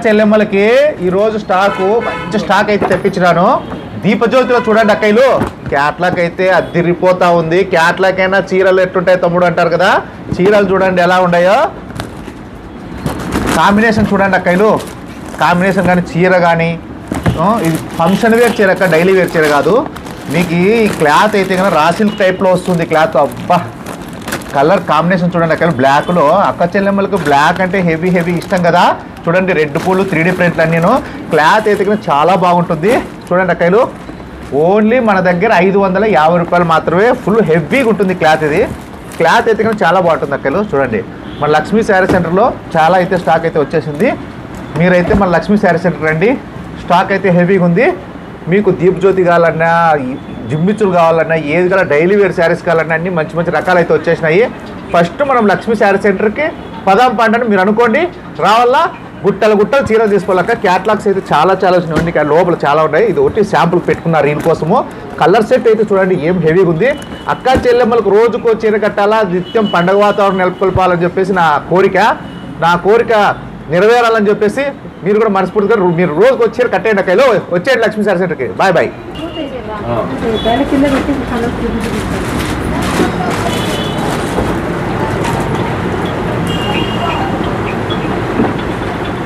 చెల్లెమ్మలకి ఈరోజు స్టాకు మంచి స్టాక్ అయితే తెప్పించినాను. దీపజ్యోతిలో చూడండి అక్కయ్యలు, క్యాట్లాక్ అయితే అద్దిరిపోతా ఉంది. క్యాట్లాక్ అయినా చీరలు ఎట్టుంటాయి తమ్ముడు అంటారు కదా, చీరలు చూడండి ఎలా ఉన్నాయో. కాంబినేషన్ చూడండి అక్కయ్యలు, కాంబినేషన్ కానీ చీర కానీ ఇది ఫంక్షన్ వేర్ చీర, డైలీ వేర్ చీర కాదు. మీకు ఈ క్లాత్ అయితే కనుక రా సిల్క్ టైప్లో వస్తుంది క్లాత్. అబ్బా కలర్ కాంబినేషన్ చూడండి అక్కడ బ్లాక్లో. అక్క చెల్లెమ్మలకు బ్లాక్ అంటే హెవీ ఇష్టం కదా. చూడండి రెడ్ పూలు 3D ప్రింట్లు అన్నీను. క్లాత్ అయితే కనుక చాలా బాగుంటుంది. చూడండి అక్కలు, ఓన్లీ మన దగ్గర 550 రూపాయలు మాత్రమే. ఫుల్ హెవీగా ఉంటుంది క్లాత్. ఇది క్లాత్ అయితే కనుక చాలా బాగుంటుంది అక్కలు. చూడండి మన లక్ష్మీ శారీ సెంటర్లో చాలా అయితే స్టాక్ అయితే వచ్చేసింది. మీరైతే మన లక్ష్మీ శారీ సెంటర్ రండి, స్టాక్ అయితే హెవీగా ఉంది. మీకు దీపజ్యోతి కావాలన్నా, జిమ్మిచ్చులు కావాలన్నా, ఏది కావాలన్నా, డైలీ వేర్ శారీస్ కావాలన్నా అన్నీ మంచి రకాలు అయితే వచ్చేసినాయి. ఫస్ట్ మనం లక్ష్మీ శారీ సెంటర్కి పదాం పంటని మీరు అనుకోండి, రావాలా గుట్టలు చీరలు తీసుకోవాలక్క. క్యాట్లాగ్స్ అయితే చాలా వచ్చినాయి, లోపల చాలా ఉన్నాయి. ఇది ఒకటి శాంపుల్ పెట్టుకున్నారు దీనికోసము. కలర్ సెట్ అయితే చూడండి ఏం హెవీగా ఉంది. అక్క చెల్లెమ్మలకు రోజుకో చీర కట్టాలా, నిత్యం పండగ వాతావరణం నెలకొల్పాలని చెప్పేసి నా కోరిక నెరవేరాలని చెప్పేసి మీరు కూడా మనస్ఫూర్తిగా మీరు రోజుకు వచ్చి కట్టేయండి అక్కలో. వచ్చేయండి లక్ష్మీ శారీ సెంటర్కి. బాయ్.